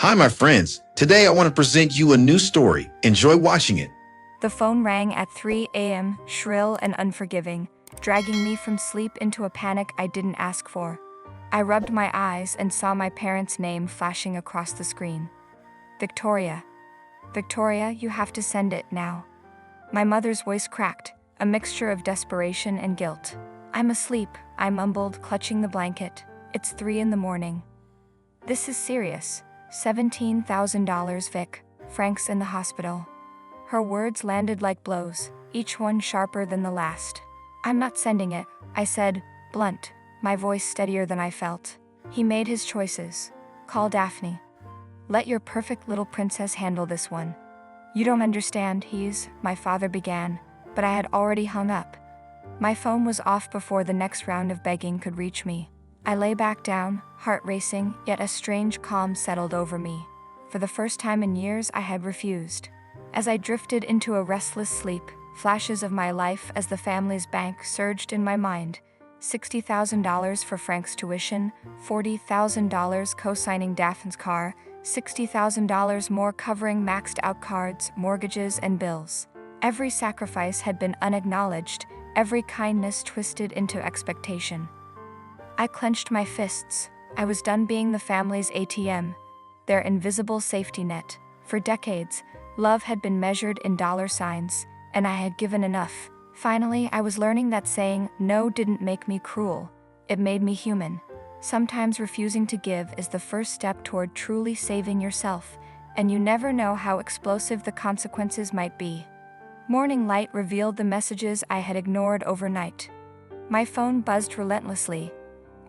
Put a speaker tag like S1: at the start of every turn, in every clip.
S1: Hi, my friends. Today I want to present you a new story. Enjoy watching it.
S2: The phone rang at 3 a.m., shrill and unforgiving, dragging me from sleep into a panic I didn't ask for. I rubbed my eyes and saw my parents' name flashing across the screen. Victoria. Victoria, you have to send it now. My mother's voice cracked, a mixture of desperation and guilt. I'm asleep, I mumbled, clutching the blanket. It's 3 in the morning. This is serious. $17,000, Vic. Frank's in the hospital. Her words landed like blows, each one sharper than the last. I'm not sending it, I said, blunt, my voice steadier than I felt. He made his choices. Call Daphne. Let your perfect little princess handle this one. You don't understand, my father began, but I had already hung up. My phone was off before the next round of begging could reach me. I lay back down, heart racing, yet a strange calm settled over me. For the first time in years, I had refused. As I drifted into a restless sleep, flashes of my life as the family's bank surged in my mind. $60,000 for Frank's tuition, $40,000 co-signing Daphne's car, $60,000 more covering maxed-out cards, mortgages, and bills. Every sacrifice had been unacknowledged, every kindness twisted into expectation. I clenched my fists. I was done being the family's ATM, their invisible safety net. For decades, love had been measured in dollar signs, and I had given enough. Finally, I was learning that saying no didn't make me cruel. It made me human. Sometimes refusing to give is the first step toward truly saving yourself, and you never know how explosive the consequences might be. Morning light revealed the messages I had ignored overnight. My phone buzzed relentlessly.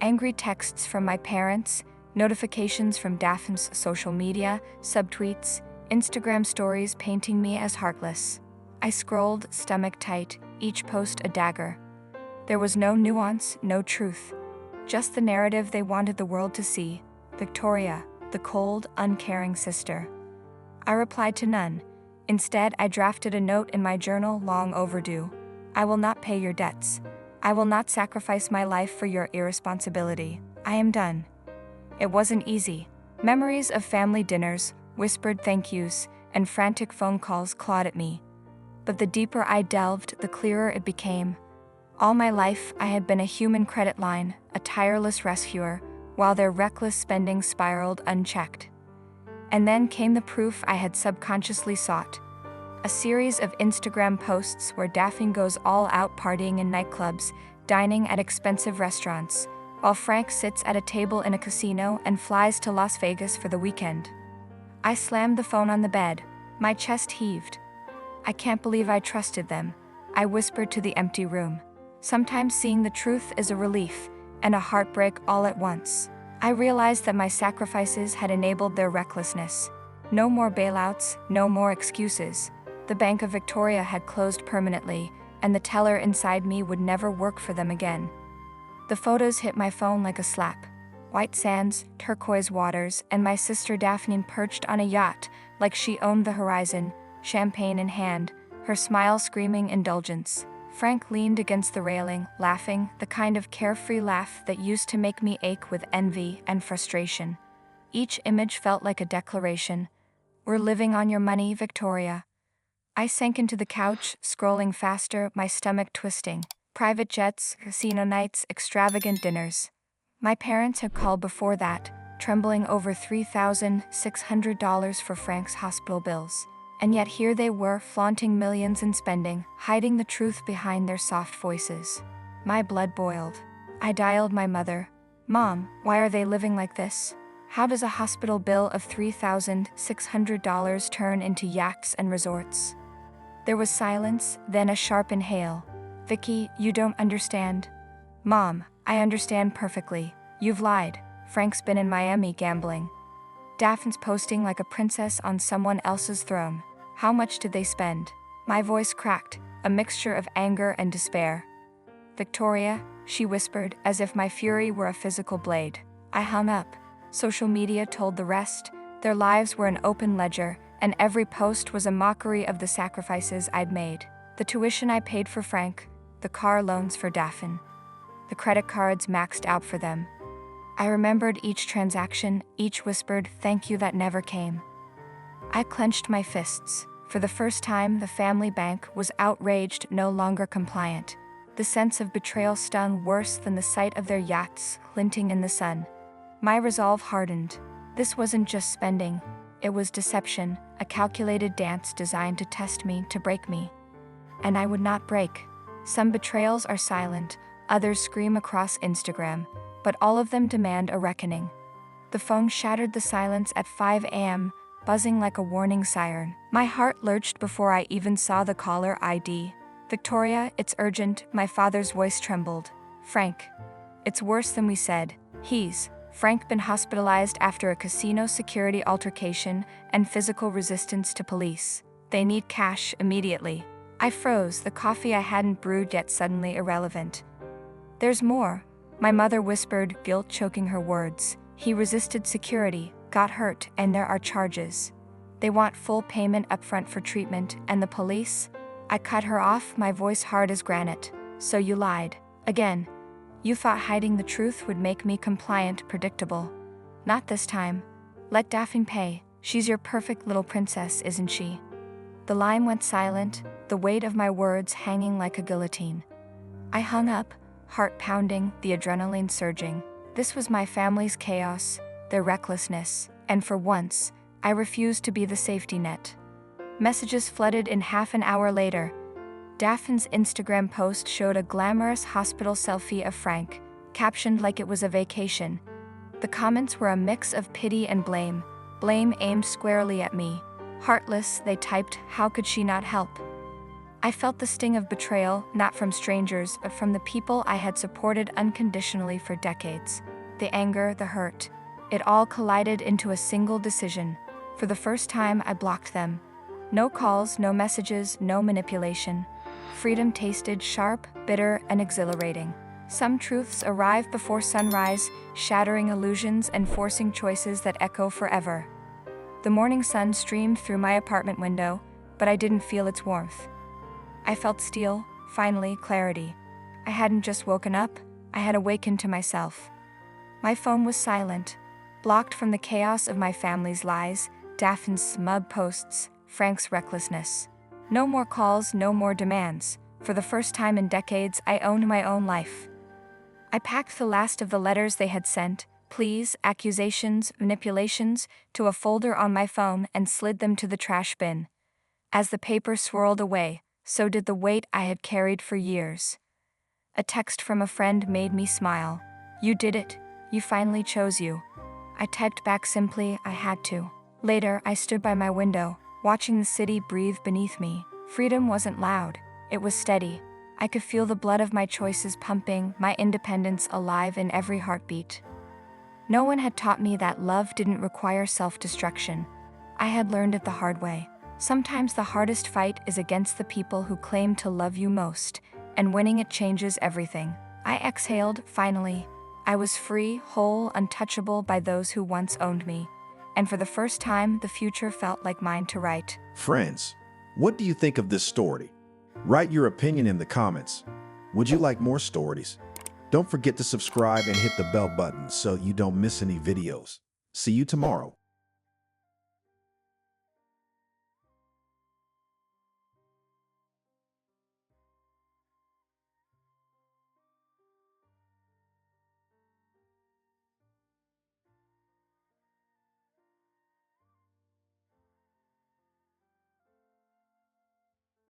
S2: Angry texts from my parents, notifications from Daphne's social media, subtweets, Instagram stories painting me as heartless. I scrolled, stomach tight, each post a dagger. There was no nuance, no truth. Just the narrative they wanted the world to see. Victoria, the cold, uncaring sister. I replied to none. Instead, I drafted a note in my journal, long overdue. I will not pay your debts. I will not sacrifice my life for your irresponsibility. I am done. It wasn't easy. Memories of family dinners, whispered thank yous, and frantic phone calls clawed at me. But the deeper I delved, the clearer it became. All my life, I had been a human credit line, a tireless rescuer, while their reckless spending spiraled unchecked. And then came the proof I had subconsciously sought. A series of Instagram posts where Daphne goes all out partying in nightclubs, dining at expensive restaurants, while Frank sits at a table in a casino and flies to Las Vegas for the weekend. I slammed the phone on the bed. My chest heaved. I can't believe I trusted them, I whispered to the empty room. Sometimes seeing the truth is a relief, and a heartbreak all at once. I realized that my sacrifices had enabled their recklessness. No more bailouts, no more excuses. The Bank of Victoria had closed permanently, and the teller inside me would never work for them again. The photos hit my phone like a slap. White sands, turquoise waters, and my sister Daphne perched on a yacht, like she owned the horizon, champagne in hand, her smile screaming indulgence. Frank leaned against the railing, laughing, the kind of carefree laugh that used to make me ache with envy and frustration. Each image felt like a declaration. We're living on your money, Victoria. I sank into the couch, scrolling faster, my stomach twisting. Private jets, casino nights, extravagant dinners. My parents had called before that, trembling over $3,600 for Frank's hospital bills. And yet here they were, flaunting millions in spending, hiding the truth behind their soft voices. My blood boiled. I dialed my mother. Mom, why are they living like this? How does a hospital bill of $3,600 turn into yachts and resorts? There was silence, then a sharp inhale. Vicky, you don't understand. Mom, I understand perfectly. You've lied. Frank's been in Miami gambling. Daphne's posting like a princess on someone else's throne. How much did they spend? My voice cracked, a mixture of anger and despair. Victoria, she whispered, as if my fury were a physical blade. I hung up. Social media told the rest. Their lives were an open ledger, and every post was a mockery of the sacrifices I'd made. The tuition I paid for Frank, the car loans for Daphne, the credit cards maxed out for them. I remembered each transaction, each whispered thank you that never came. I clenched my fists. For the first time, the family bank was outraged, no longer compliant. The sense of betrayal stung worse than the sight of their yachts glinting in the sun. My resolve hardened. This wasn't just spending, it was deception, a calculated dance designed to test me, to break me. And I would not break. Some betrayals are silent, others scream across Instagram, but all of them demand a reckoning. The phone shattered the silence at 5 a.m., buzzing like a warning siren. My heart lurched before I even saw the caller ID. Victoria, it's urgent, my father's voice trembled. Frank. It's worse than we said. Frank been hospitalized after a casino security altercation and physical resistance to police. They need cash immediately. I froze, the coffee I hadn't brewed yet suddenly irrelevant. There's more, my mother whispered, guilt choking her words. He resisted security, got hurt, and there are charges. They want full payment upfront for treatment, and the police? I cut her off, my voice hard as granite. So you lied. Again. You thought hiding the truth would make me compliant, predictable. Not this time. Let Daphne pay. She's your perfect little princess, isn't she? The line went silent, the weight of my words hanging like a guillotine. I hung up, heart pounding, the adrenaline surging. This was my family's chaos, their recklessness, and for once, I refused to be the safety net. Messages flooded in half an hour later. Daphne's Instagram post showed a glamorous hospital selfie of Frank, captioned like it was a vacation. The comments were a mix of pity and blame aimed squarely at me. Heartless, they typed, how could she not help? I felt the sting of betrayal, not from strangers, but from the people I had supported unconditionally for decades. The anger, the hurt. It all collided into a single decision. For the first time, I blocked them. No calls, no messages, no manipulation. Freedom tasted sharp, bitter, and exhilarating. Some truths arrive before sunrise, shattering illusions and forcing choices that echo forever. The morning sun streamed through my apartment window, but I didn't feel its warmth. I felt steel, finally, clarity. I hadn't just woken up, I had awakened to myself. My phone was silent, blocked from the chaos of my family's lies, Daphne's smug posts, Frank's recklessness. No more calls, no more demands. For the first time in decades, I owned my own life. I packed the last of the letters they had sent, pleas, accusations, manipulations, to a folder on my phone and slid them to the trash bin. As the paper swirled away, so did the weight I had carried for years. A text from a friend made me smile. You did it. You finally chose you. I typed back simply, I had to. Later, I stood by my window, watching the city breathe beneath me. Freedom wasn't loud. It was steady. I could feel the blood of my choices pumping, my independence alive in every heartbeat. No one had taught me that love didn't require self-destruction. I had learned it the hard way. Sometimes the hardest fight is against the people who claim to love you most, and winning it changes everything. I exhaled, finally. I was free, whole, untouchable by those who once owned me. And for the first time, the future felt like mine to write.
S1: Friends, what do you think of this story? Write your opinion in the comments. Would you like more stories? Don't forget to subscribe and hit the bell button so you don't miss any videos. See you tomorrow.